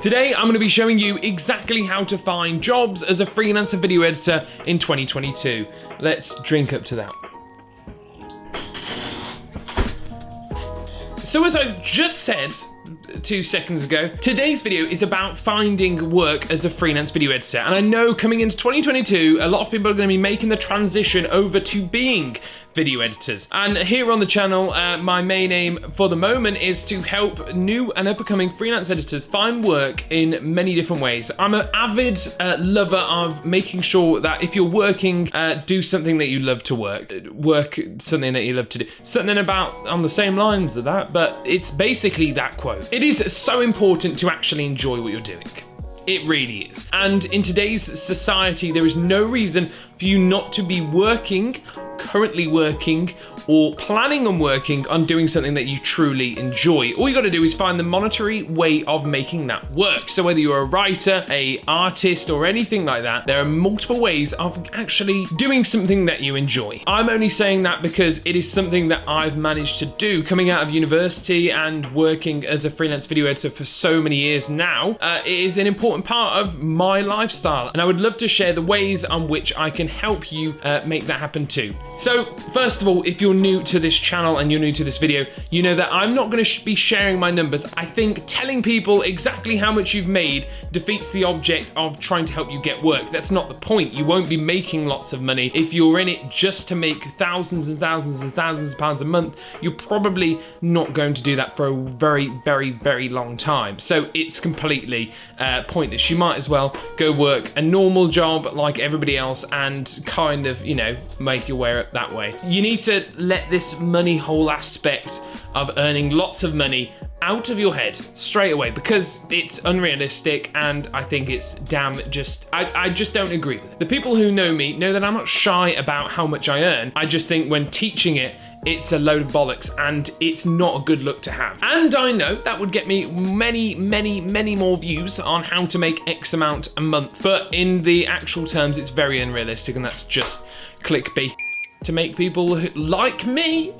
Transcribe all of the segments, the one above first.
Today, I'm going to be showing you exactly how to find jobs as a freelancer video editor in 2022. Let's drink up to that. So as I just said 2 seconds ago, today's video is about finding work as a freelance video editor. And I know coming into 2022, a lot of people are going to be making the transition over to being video editors. And here on the channel, my main aim for the moment is to help new and up-and-coming freelance editors find work in many different ways. I'm an avid lover of making sure that if you're working, do something that you love to work something that you love to do. Something about on the same lines of that, but it's basically that quote. It is so important to actually enjoy what you're doing. It really is. And in today's society, there is no reason for you not to be working, currently working, or planning on working on doing something that you truly enjoy. All you got to do is find the monetary way of making that work. So whether you're a writer, an artist, or anything like that, there are multiple ways of actually doing something that you enjoy. I'm only saying that because it is something that I've managed to do coming out of university and working as a freelance video editor for so many years now. It is an important part of my lifestyle, and I would love to share the ways on which I can help you make that happen too. So first of all, if you're new to this channel and you're new to this video, you know that I'm not going to be sharing my numbers. I think telling people exactly how much you've made defeats the object of trying to help you get work. That's not the point. You won't be making lots of money. If you're in it just to make thousands and thousands and thousands of pounds a month, you're probably not going to do that for a very, very, very long time. So it's completely pointless. You might as well go work a normal job like everybody else and kind of, you know, make your way up that way. You need to let this money hole aspect of earning lots of money out of your head straight away, because it's unrealistic and I think it's I just don't agree with it. The people who know me know that I'm not shy about how much I earn. I just think when teaching it, it's a load of bollocks and it's not a good look to have. And I know that would get me many, many, many more views on how to make X amount a month, but in the actual terms, it's very unrealistic, and that's just clickbait to make people who, like me,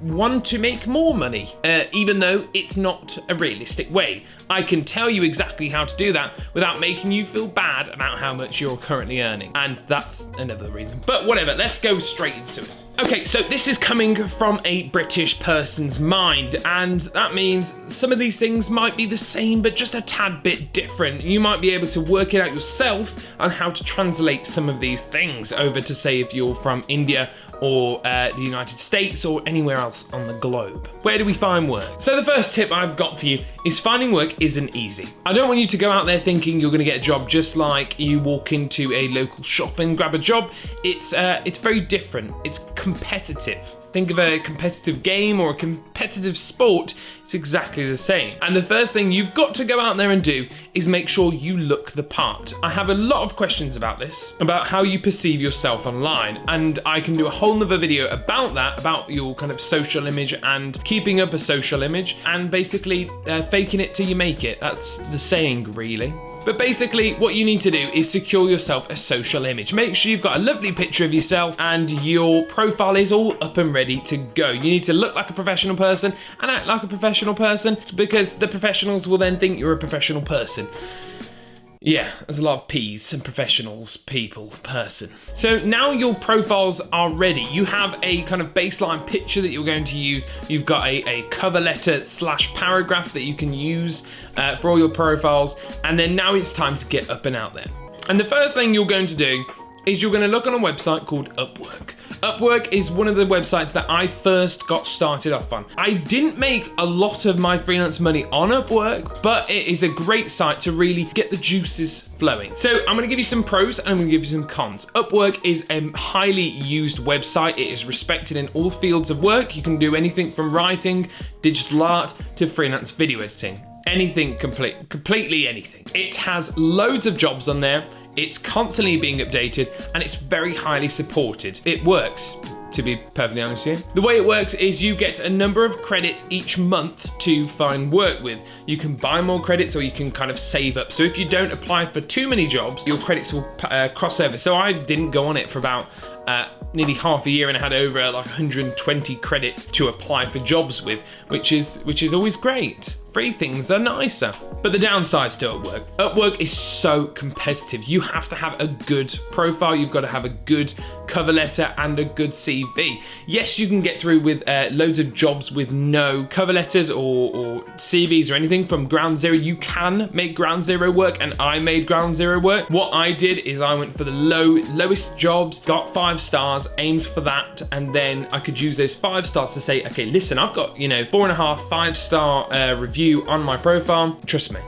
want to make more money, even though it's not a realistic way. I can tell you exactly how to do that without making you feel bad about how much you're currently earning. And that's another reason. But whatever, let's go straight into it. Okay, so this is coming from a British person's mind, and that means some of these things might be the same, but just a tad bit different. You might be able to work it out yourself on how to translate some of these things over to, say, if you're from India or the United States or anywhere else on the globe. Where do we find work? So the first tip I've got for you is finding work isn't easy. I don't want you to go out there thinking you're gonna get a job just like you walk into a local shop and grab a job. It's very different. It's competitive. Think of a competitive game or a competitive sport, it's exactly the same. And the first thing you've got to go out there and do is make sure you look the part. I have a lot of questions about this, about how you perceive yourself online, and I can do a whole nother video about that, about your kind of social image and keeping up a social image, and basically faking it till you make it. That's the saying, really. But basically, what you need to do is secure yourself a social image. Make sure you've got a lovely picture of yourself and your profile is all up and ready to go. You need to look like a professional person and act like a professional person, because the professionals will then think you're a professional person. Yeah, there's a lot of P's and professionals, people, person. So now your profiles are ready. You have a kind of baseline picture that you're going to use. You've got a cover letter / paragraph that you can use for all your profiles. And then now it's time to get up and out there. And the first thing you're going to do is you're going to look on a website called Upwork. Upwork is one of the websites that I first got started off on. I didn't make a lot of my freelance money on Upwork, but it is a great site to really get the juices flowing. So I'm going to give you some pros and I'm going to give you some cons. Upwork is a highly used website. It is respected in all fields of work. You can do anything from writing, digital art, to freelance video editing. Anything, completely anything. It has loads of jobs on there. It's constantly being updated and it's very highly supported. It works, to be perfectly honest with you. The way it works is you get a number of credits each month to find work with. You can buy more credits or you can kind of save up. So if you don't apply for too many jobs, your credits will cross over. So I didn't go on it for about nearly half a year and I had over like 120 credits to apply for jobs with, which is always great. free things are nicer. But the downsides to Upwork is so competitive. You have to have a good profile, you've got to have a good cover letter and a good CV. Yes, you can get through with loads of jobs with no cover letters or CVs or anything from ground zero. You can make ground zero work, and I made ground zero work. What I did is I went for the lowest jobs, got 5 stars, aimed for that, and then I could use those 5 stars to say, okay, listen, I've got 4.5, 5-star review on my profile. Trust me,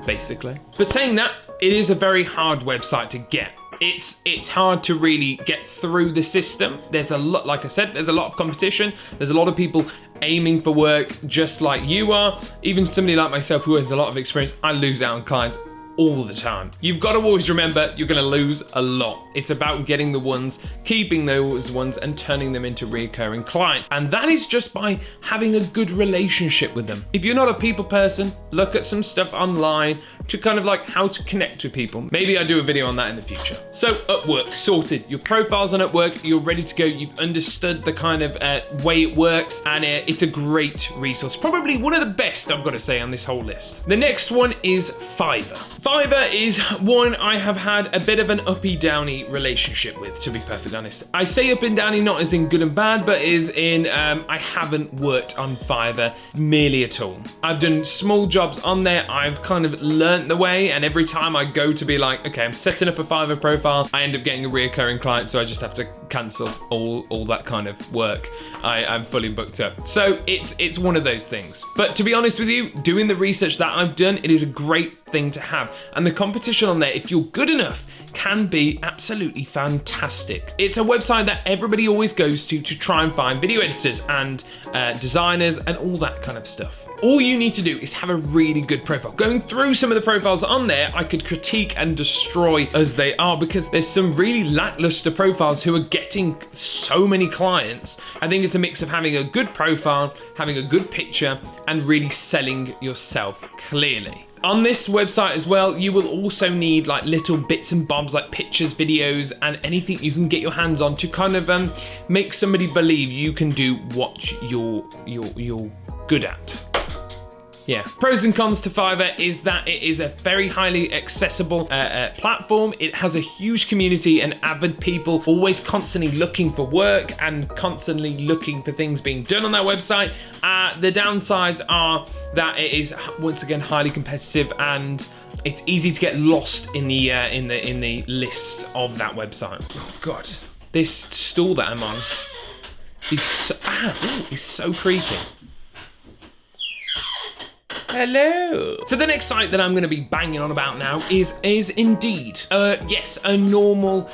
basically. But saying that, it is a very hard website to get. It's hard to really get through the system. There's a lot, like I said, there's a lot of competition. There's a lot of people aiming for work just like you are. Even somebody like myself who has a lot of experience, I lose out on clients all the time. You've got to always remember you're going to lose a lot. It's about getting the ones, keeping those ones, and turning them into recurring clients. And that is just by having a good relationship with them. If you're not a people person, look at some stuff online to kind of like how to connect with people. Maybe I do a video on that in the future. So Upwork, sorted. Your profile's on Upwork, you're ready to go. You've understood the kind of way it works, and it's a great resource. Probably one of the best, I've got to say, on this whole list. The next one is Fiverr. Fiverr is one I have had a bit of an uppy-downy relationship with, to be perfectly honest. I say up and downy not as in good and bad, but is in I haven't worked on Fiverr merely at all. I've done small jobs on there, I've kind of learnt the way, and every time I go to be like, okay, I'm setting up a Fiverr profile, I end up getting a reoccurring client, so I just have to cancel all that kind of work. I'm fully booked up. So it's one of those things. But to be honest with you, doing the research that I've done, it is a great thing to have. And the competition on there, if you're good enough, can be absolutely fantastic. It's a website that everybody always goes to try and find video editors and designers and all that kind of stuff. All you need to do is have a really good profile. Going through some of the profiles on there, I could critique and destroy as they are, because there's some really lackluster profiles who are getting so many clients. I think it's a mix of having a good profile, having a good picture, and really selling yourself clearly. On this website as well, you will also need like little bits and bobs like pictures, videos, and anything you can get your hands on to kind of make somebody believe you can do what you're good at. Yeah. Pros and cons to Fiverr is that it is a very highly accessible platform. It has a huge community and avid people always constantly looking for work and constantly looking for things being done on that website. The downsides are that it is once again highly competitive, and it's easy to get lost in the lists of that website. Oh God, this stool that I'm on is so creaky. Hello. So the next site that I'm going to be banging on about now is Indeed. Yes, a normal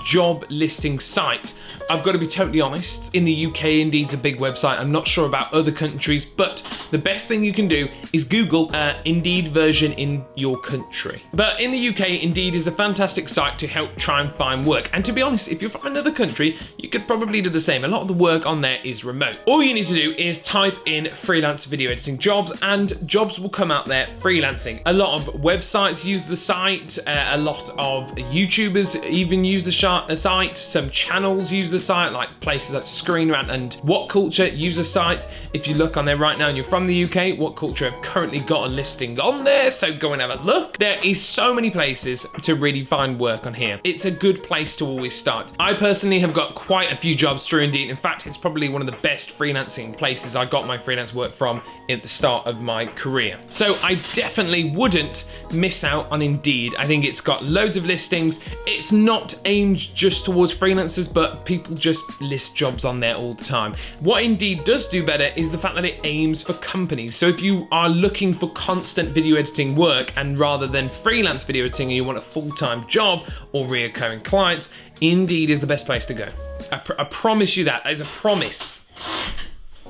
job listing site. I've got to be totally honest, in the UK, Indeed's a big website. I'm not sure about other countries, but the best thing you can do is Google Indeed version in your country. But in the UK, Indeed is a fantastic site to help try and find work. And to be honest, if you're from another country, you could probably do the same. A lot of the work on there is remote. All you need to do is type in freelance video editing jobs, and jobs will come out there freelancing. A lot of websites use the site, a lot of YouTubers even use the site, some channels use the site, like places like Screen Rant and What Culture use the site. If you look on there right now and you're from the UK, What Culture have currently got a listing on there, so go and have a look. There is so many places to really find work on here. It's a good place to always start. I personally have got quite a few jobs through Indeed. In fact, it's probably one of the best freelancing places I got my freelance work from at the start of my career. So I definitely wouldn't miss out on Indeed. I think it's got loads of listings. It's not aimed just towards freelancers, but people just list jobs on there all the time. What Indeed does do better is the fact that it aims for companies. So if you are looking for constant video editing work, and rather than freelance video editing, you want a full-time job or reoccurring clients, Indeed is the best place to go. I promise you that. That is a promise.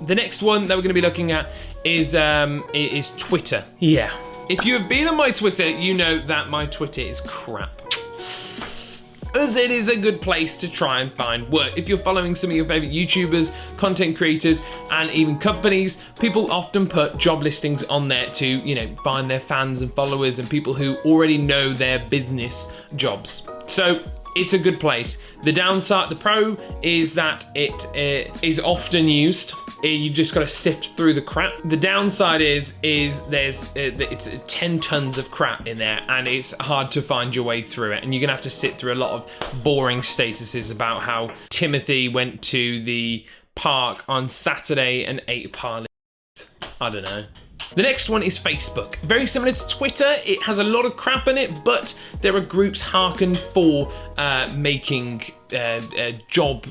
The next one that we're going to be looking at is Twitter. Yeah. If you have been on my Twitter, you know that my Twitter is crap. As it is a good place to try and find work. If you're following some of your favorite YouTubers, content creators, and even companies, people often put job listings on there to, you know, find their fans and followers and people who already know their business jobs. So it's a good place. The downside, the pro is that it is often used. You've just got to sift through the crap. The downside is there's it's 10 tons of crap in there, and it's hard to find your way through it, and you're gonna have to sit through a lot of boring statuses about how Timothy went to the park on Saturday and ate parley. I don't know. The next one is Facebook. Very similar to Twitter, it has a lot of crap in it, but there are groups harkened for making job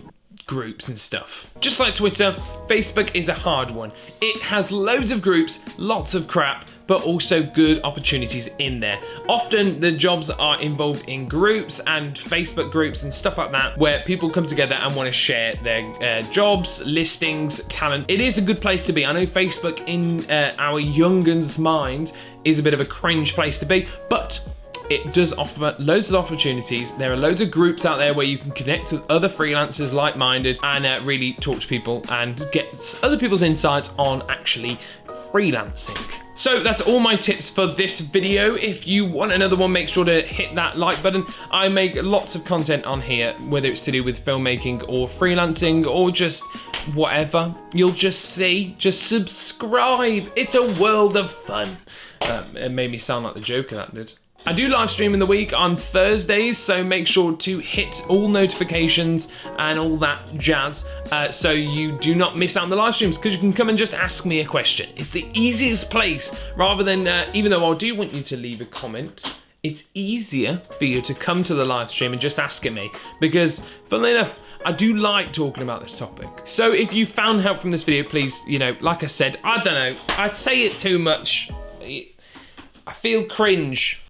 groups and stuff. Just like Twitter, Facebook is a hard one. It has loads of groups, lots of crap, but also good opportunities in there. Often the jobs are involved in groups and Facebook groups and stuff like that, where people come together and want to share their jobs, listings, talent. It is a good place to be. I know Facebook in our youngun's mind is a bit of a cringe place to be, but it does offer loads of opportunities. There are loads of groups out there where you can connect with other freelancers like-minded and really talk to people and get other people's insights on actually freelancing. So that's all my tips for this video. If you want another one, make sure to hit that like button. I make lots of content on here, whether it's to do with filmmaking or freelancing or just whatever. You'll just see. Just subscribe. It's a world of fun. It made me sound like the Joker, that did. I do live stream in the week on Thursdays, so make sure to hit all notifications and all that jazz so you do not miss out on the live streams, because you can come and just ask me a question. It's the easiest place, rather than, even though I do want you to leave a comment, it's easier for you to come to the live stream and just ask it me, because funnily enough, I do like talking about this topic. So if you found help from this video, please, like I said, I don't know, I'd say it too much. I feel cringe.